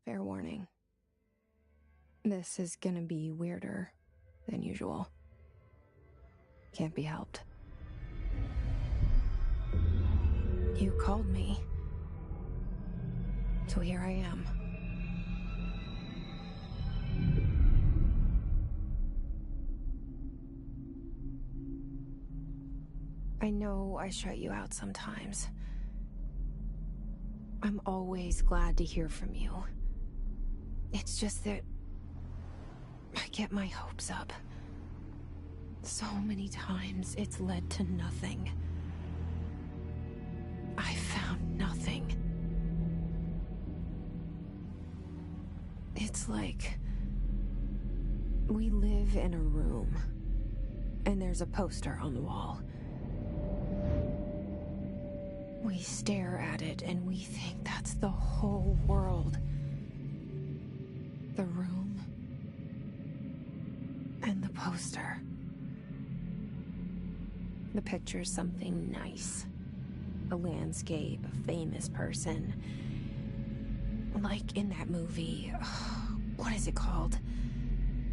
Fair warning. This is gonna be weirder than usual. Can't be helped. You called me. So here I am. I know I shut you out sometimes. I'm always glad to hear from you. It's just that I get my hopes up. So many times it's led to nothing. I found nothing. It's like we live in a room, and there's a poster on the wall. We stare at it and we think that's the whole world. The room and the poster. The picture's something nice. A landscape, a famous person. Like in that movie, what is it called?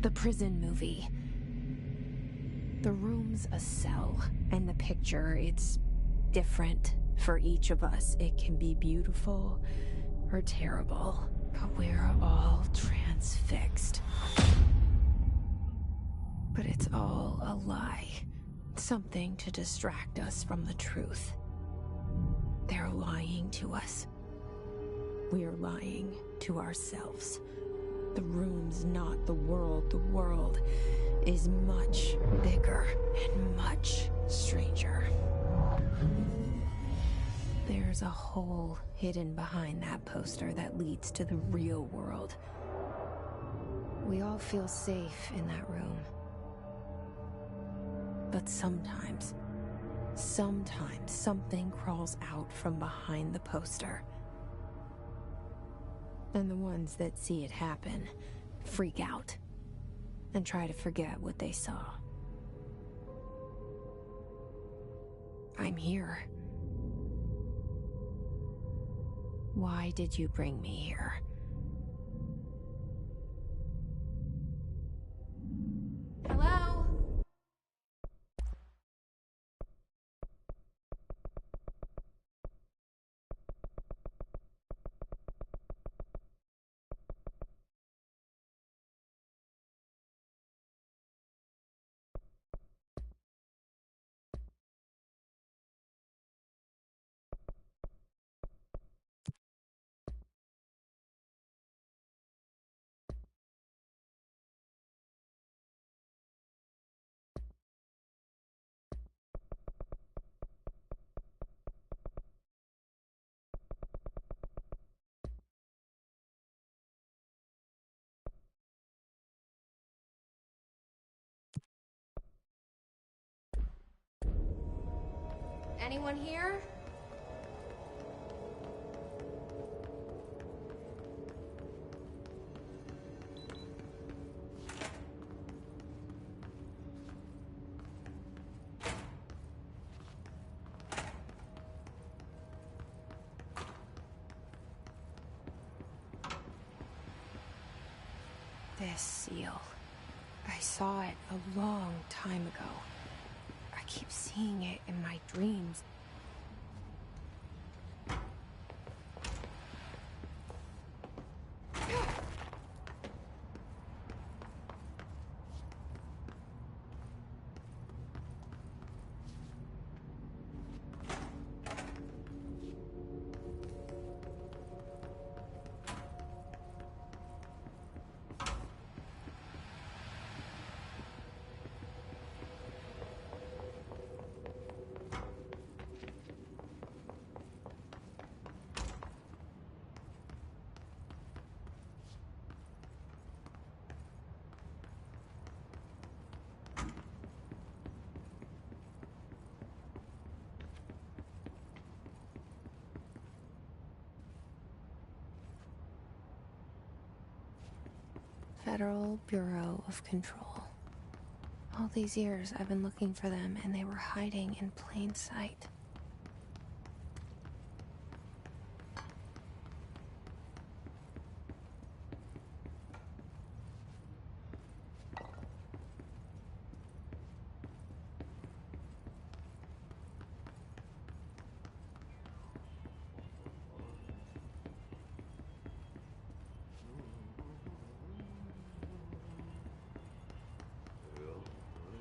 The prison movie. The room's a cell, and the picture, it's different for each of us. It can be beautiful or terrible, but we're all transfixed. But it's all a lie. Something to distract us from the truth. They're lying to us. We're lying to ourselves. The room's not the world. The world is much bigger and much stranger. There's a hole hidden behind that poster that leads to the real world. We all feel safe in that room. But sometimes something crawls out from behind the poster. And the ones that see it happen freak out and try to forget what they saw. I'm here. Why did you bring me here? Hello? Anyone here? This seal. I saw it a long time ago. I keep seeing it in my dreams. Federal Bureau of Control. All these years I've been looking for them, and they were hiding in plain sight.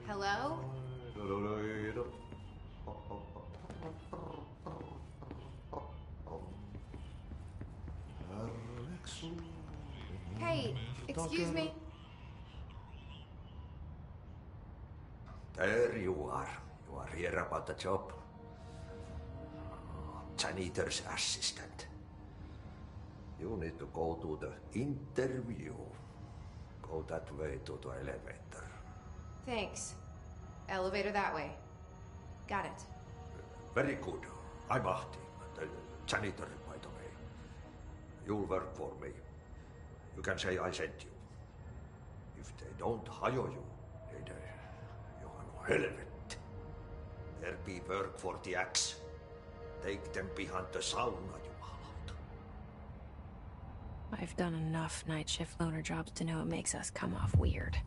Hello? Hey, excuse me. There you are. You are here about the job. Janitor's assistant. You need to go to the interview. Go that way to the elevator. Thanks. Elevator that way. Got it. Very good. I'm Ahti, the janitor, by the way. You'll work for me. You can say I sent you. If they don't hire you, then you are no helvet. There be work for the axe. Take them behind the sauna, jumalauta. I've done enough night shift loner jobs to know it makes us come off weird.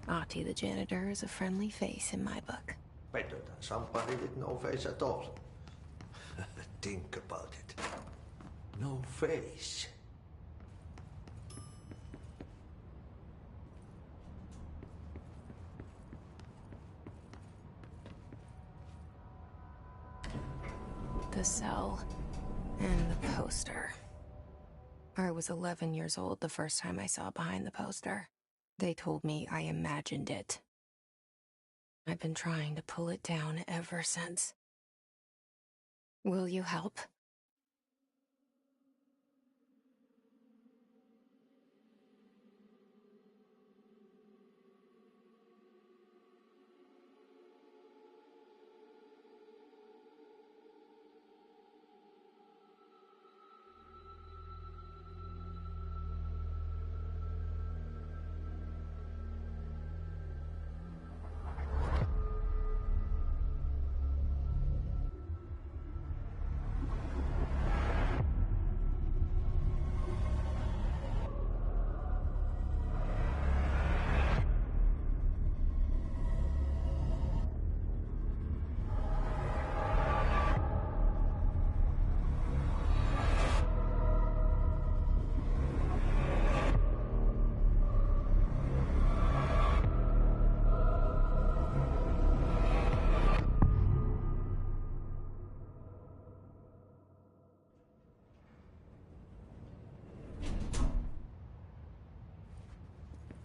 Ahti the janitor is a friendly face in my book. Better than somebody with no face at all. Think about it. No face. The cell and the poster. I was 11 years old the first time I saw behind the poster. They told me I imagined it. I've been trying to pull it down ever since. Will you help?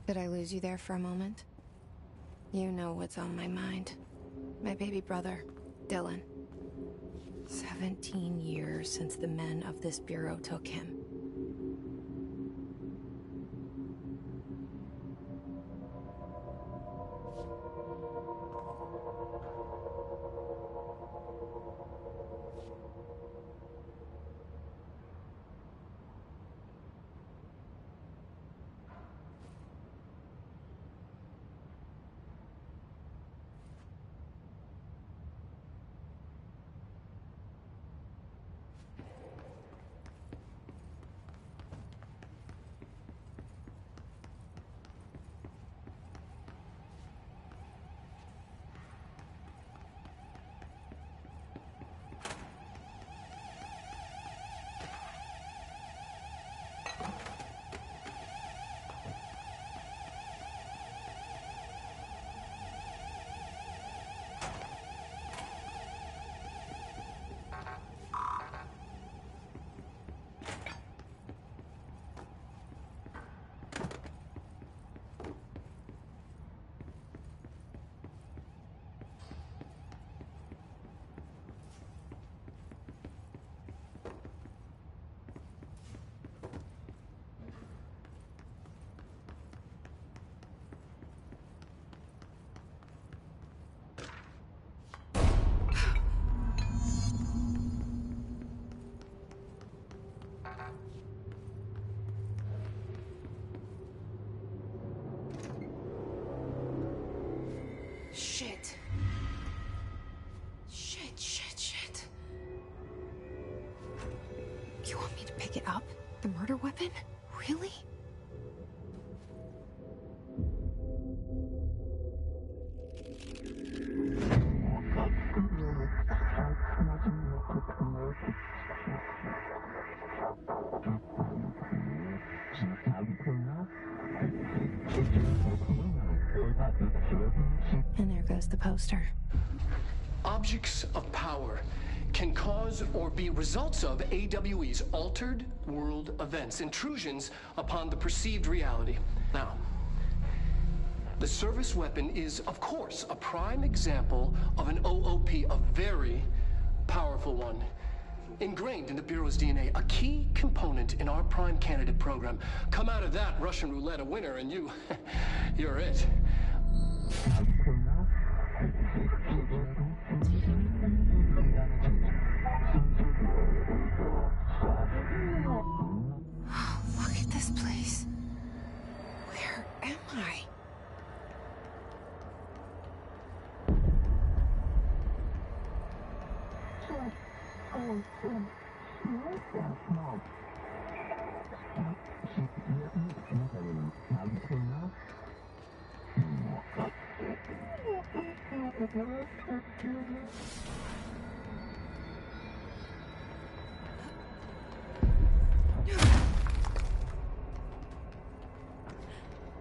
Did I lose you there for a moment? You know what's on my mind. My baby brother, Dylan. 17 years since the men of this bureau took him. Shit. Shit. You want me to pick it up? The murder weapon? Really? And there goes the poster. Objects of power can cause or be results of AWE's altered world events, intrusions upon the perceived reality. Now, the service weapon is, of course, a prime example of an OOP, a very powerful one. Ingrained in the Bureau's DNA, a key component in our prime candidate program. Come out of that Russian roulette a winner and you're it. Oh, look at this place. Where am I?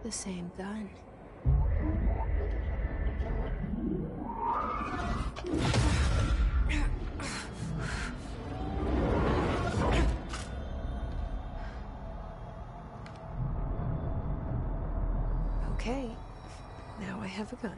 The same gun. Okay, now I have a gun.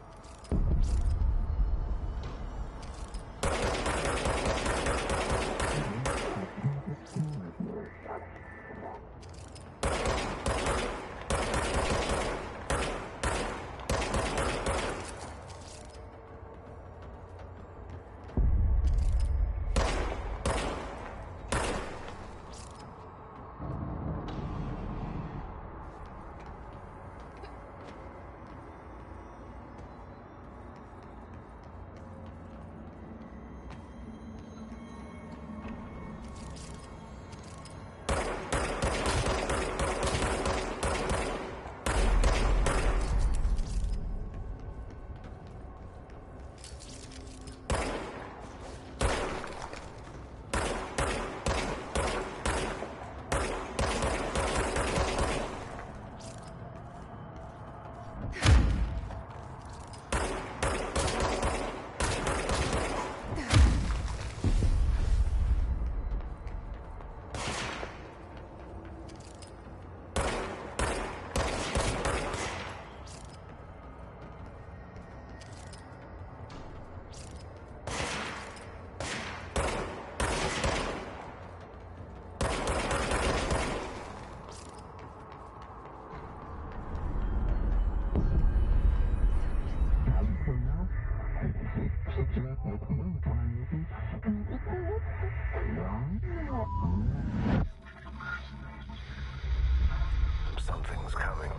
Something's coming.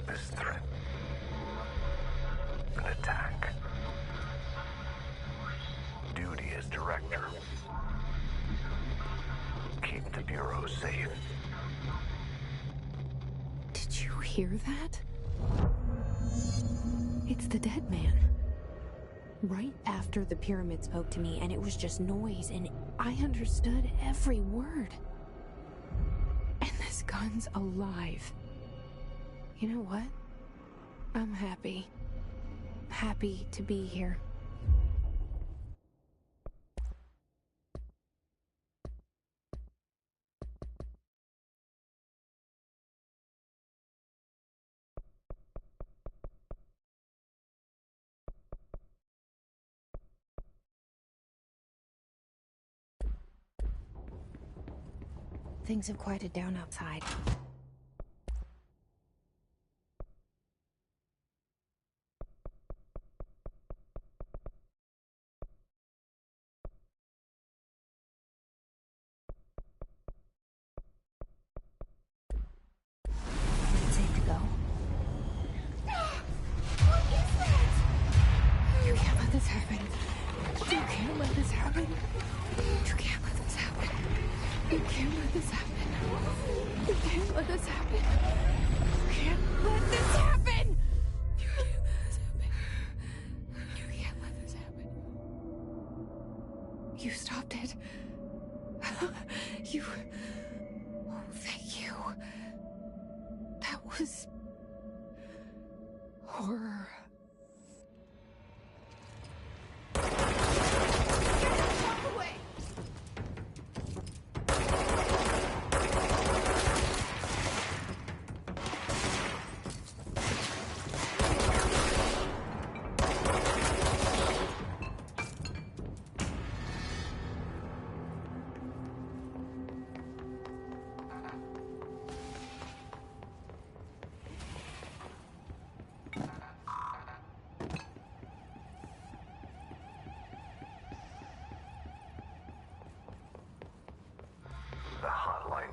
This threat. An attack. Duty as director. Keep the Bureau safe. Did you hear that? It's the dead man. Right after the pyramid spoke to me, and it was just noise, and I understood every word. And this gun's alive. You know what? I'm happy. Happy to be here. Things have quieted down outside. Is it safe to go? What is that? You can't let this happen. You can't let this happen. You can't let this happen. You can't let this happen. You can't let this happen. You can't let this happen. You can't let this happen. You can't let this happen. You stopped it. You... Oh, thank you. That was horror. Walk away! The hotline.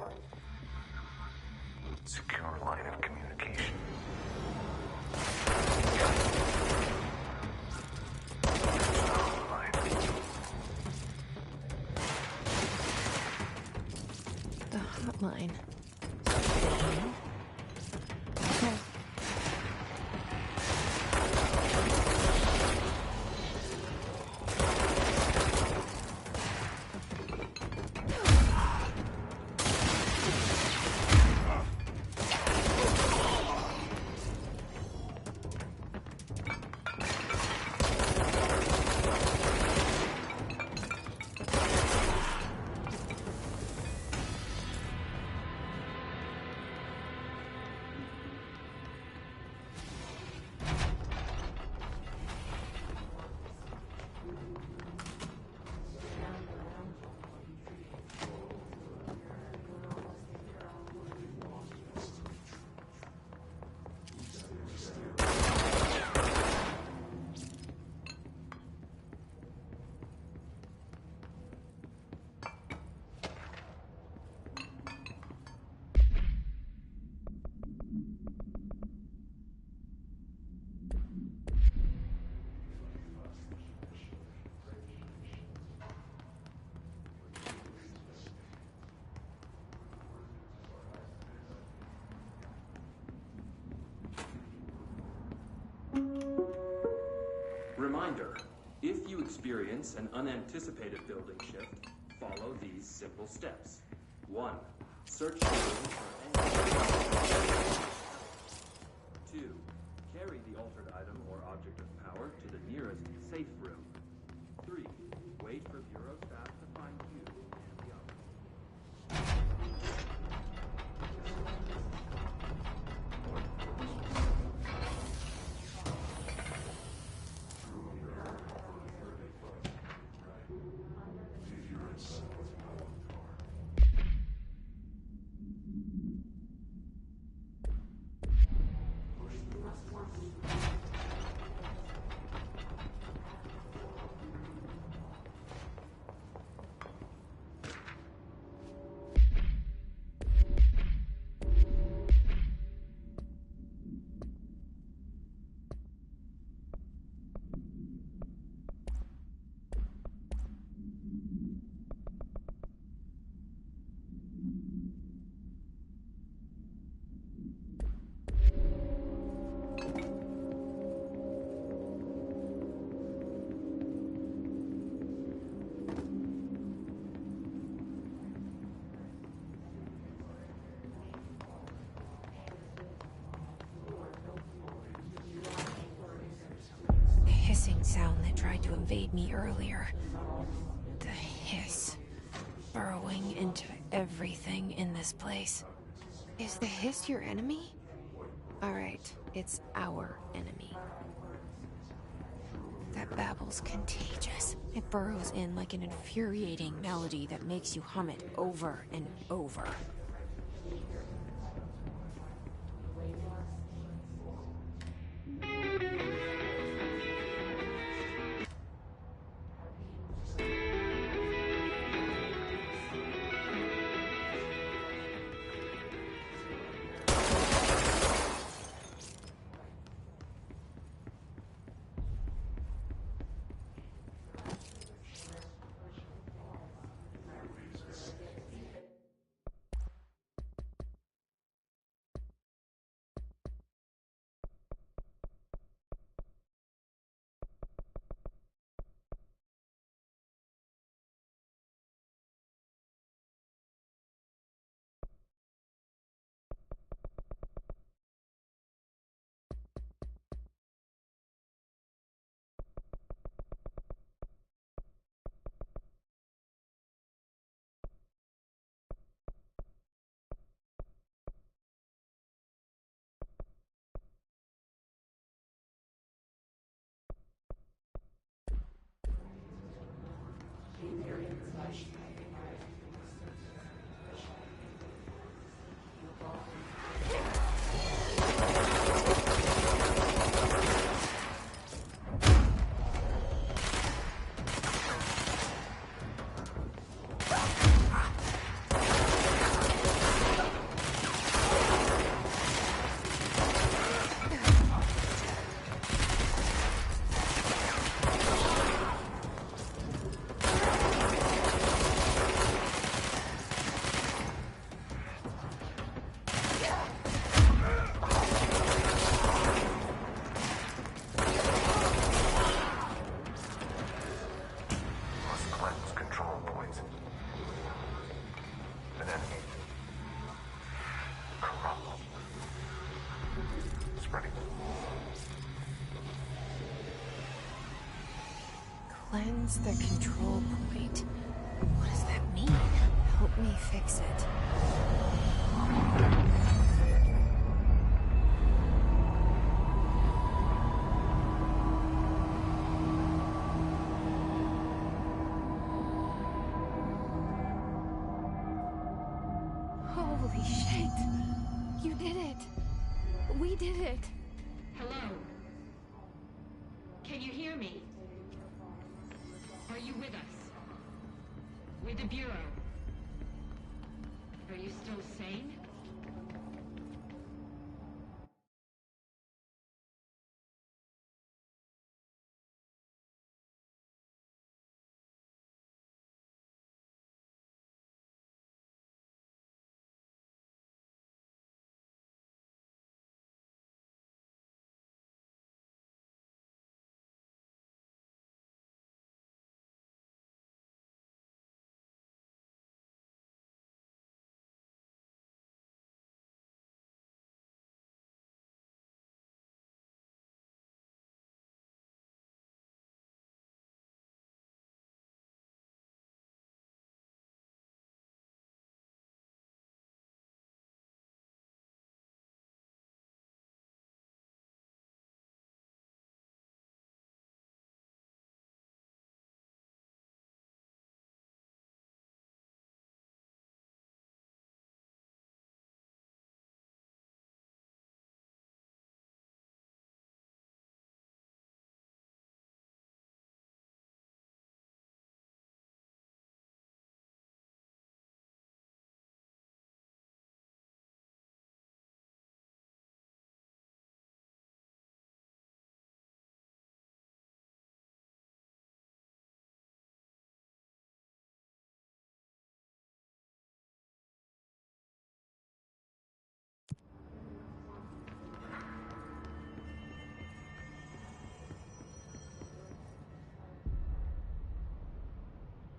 Secure line of communication. The hotline. Reminder, if you experience an unanticipated building shift, follow these simple steps. 1. Search the room for any... 2. Carry the altered item or object of power to the nearest safe room. 3. Wait for Bureau staff to find you and the object. Sound that tried to invade me earlier. The hiss. Burrowing into everything in this place. Is the hiss your enemy? Alright, it's our enemy. That babble's contagious. It burrows in like an infuriating melody that makes you hum it over and over. Ready. Cleanse the control point. What does that mean? Help me fix it. Holy shit! You did it! We did it! Hello? Can you hear me? Are you with us? With the Bureau? Are you still sane?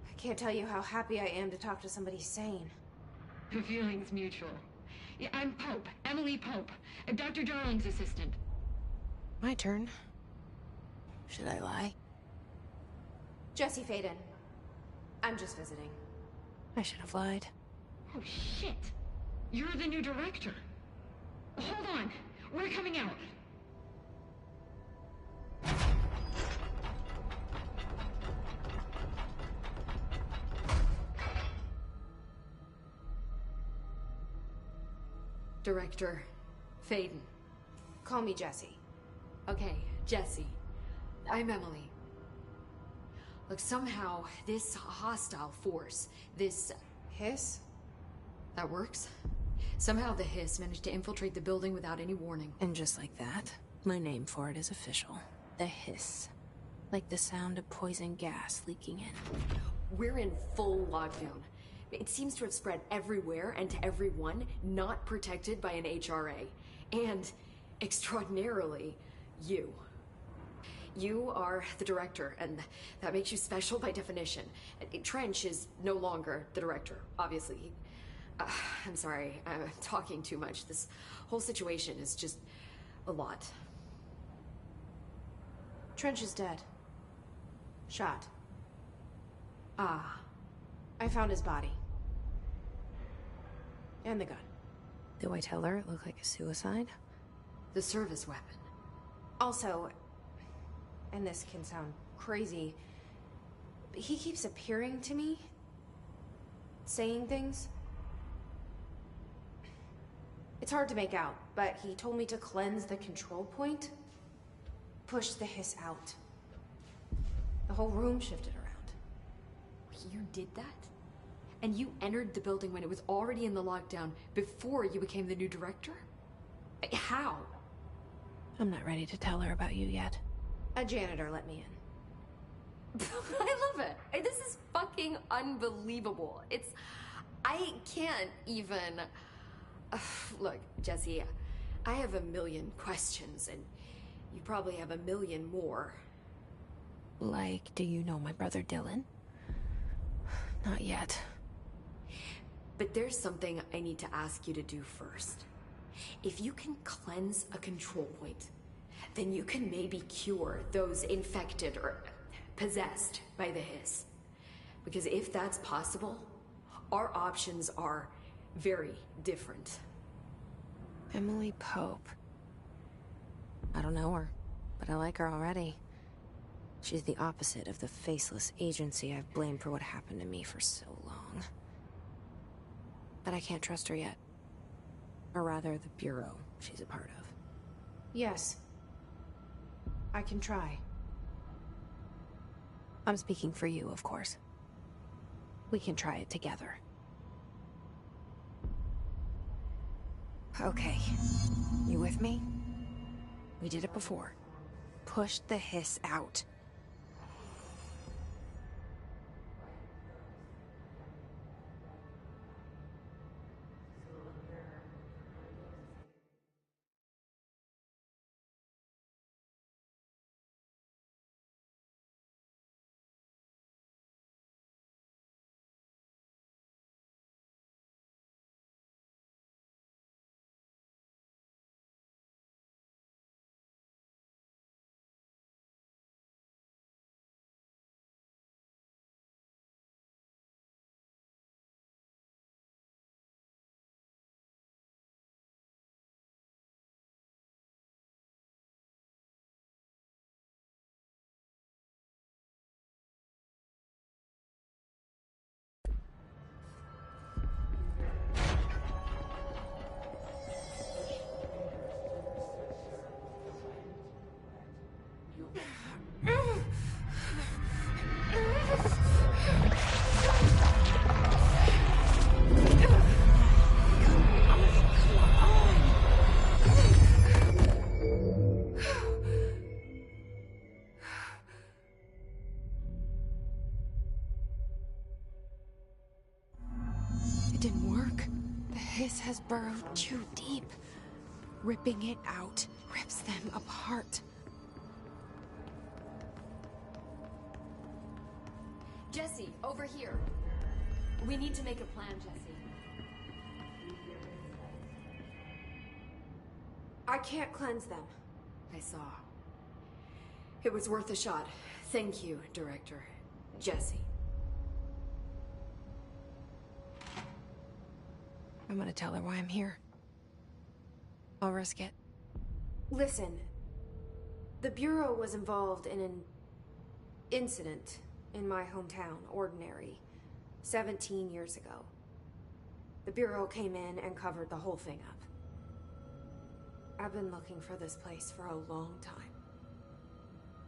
I can't tell you how happy I am to talk to somebody sane. The feeling's mutual. Yeah, I'm Pope, Emily Pope, Dr. Darling's assistant. My turn. Should I lie? Jesse Faden. I'm just visiting. I should have lied. Oh, shit. You're the new director. Hold on. We're coming out. Director Faden. Call me Jesse. Okay, Jesse. I'm Emily. Look, somehow this hostile force, this... Hiss? That works? Somehow the hiss managed to infiltrate the building without any warning. And just like that, my name for it is official. The hiss. Like the sound of poison gas leaking in. We're in full lockdown. It seems to have spread everywhere and to everyone not protected by an HRA. And, extraordinarily, you. You are the director, and that makes you special by definition. Trench is no longer the director, obviously. I'm sorry, I'm talking too much. This whole situation is just a lot. Trench is dead. Shot. Ah. I found his body. And the gun. Do I tell her it looked like a suicide? The service weapon. Also, and this can sound crazy, but he keeps appearing to me, saying things. It's hard to make out, but he told me to cleanse the control point, push the hiss out. The whole room shifted around. You did that? And you entered the building when it was already in the lockdown before you became the new director? How? I'm not ready to tell her about you yet. A janitor let me in. I love it. This is fucking unbelievable. I can't even... Look, Jesse, I have a million questions, and you probably have a million more. Like, do you know my brother Dylan? Not yet. But there's something I need to ask you to do first. If you can cleanse a control point, then you can maybe cure those infected or possessed by the hiss. Because if that's possible, our options are very different. Emily Pope. I don't know her, but I like her already. She's the opposite of the faceless agency I've blamed for what happened to me for so long. But I can't trust her yet. Or rather, the Bureau she's a part of. Yes. I can try. I'm speaking for you, of course. We can try it together. Okay. You with me? We did it before. Push the hiss out. Has burrowed too deep. Ripping it out rips them apart. Jesse, over here. We need to make a plan, Jesse. I can't cleanse them. I saw. It was worth a shot. Thank you, Director. Jesse. I'm gonna tell her why I'm here. I'll risk it. Listen, the Bureau was involved in an incident in my hometown, Ordinary, 17 years ago. The Bureau came in and covered the whole thing up. I've been looking for this place for a long time.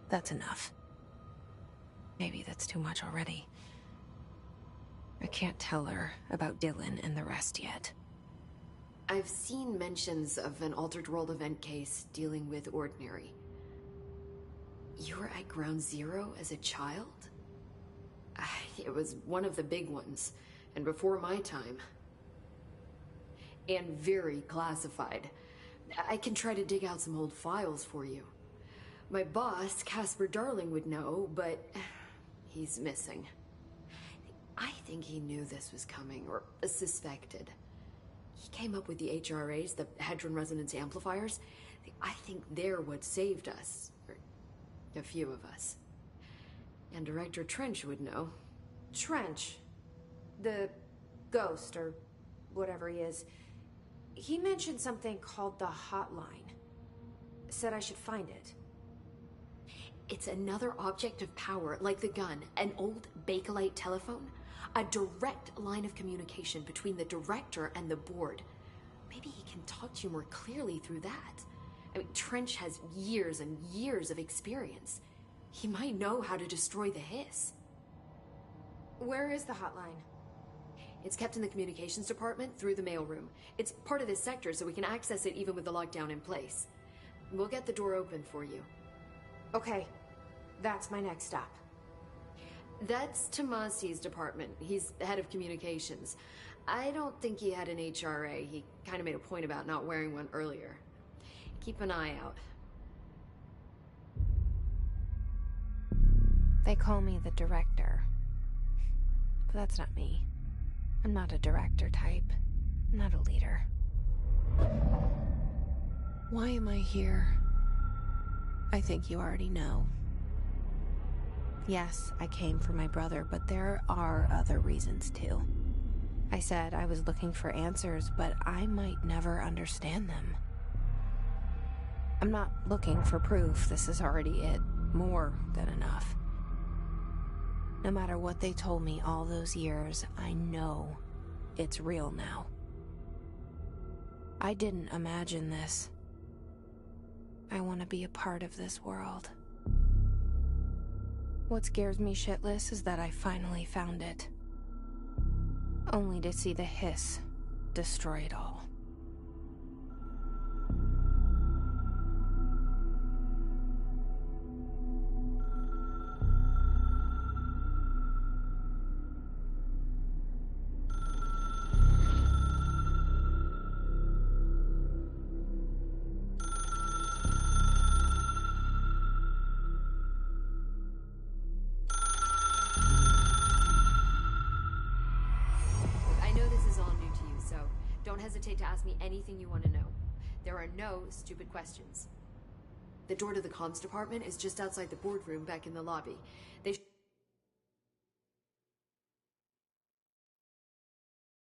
That's enough. Maybe that's too much already. I can't tell her about Dylan and the rest yet. I've seen mentions of an Altered World event case dealing with Ordinary. You were at Ground Zero as a child? It was one of the big ones, and before my time. And very classified. I can try to dig out some old files for you. My boss, Casper Darling, would know, but he's missing. I think he knew this was coming, or suspected. He came up with the HRAs, the Hadron Resonance Amplifiers. I think they're what saved us. Or a few of us. And Director Trench would know. Trench, the ghost, or whatever he is, he mentioned something called the Hotline. Said I should find it. It's another object of power, like the gun, an old Bakelite telephone. A direct line of communication between the director and the board. Maybe he can talk to you more clearly through that. I mean, Trench has years and years of experience. He might know how to destroy the hiss. Where is the hotline? It's kept in the communications department through the mailroom. It's part of this sector, so we can access it even with the lockdown in place. We'll get the door open for you. Okay, that's my next stop. That's Tomasi's department. He's head of communications. I don't think he had an HRA. He kind of made a point about not wearing one earlier. Keep an eye out. They call me the director. But that's not me. I'm not a director type. I'm not a leader. Why am I here? I think you already know. Yes, I came for my brother, but there are other reasons too. I said I was looking for answers, but I might never understand them. I'm not looking for proof. This is already it. More than enough. No matter what they told me all those years, I know it's real now. I didn't imagine this. I want to be a part of this world. What scares me shitless is that I finally found it. Only to see the hiss destroy it all. Don't hesitate to ask me anything you want to know. There are no stupid questions. The door to the comms department is just outside the boardroom back in the lobby. They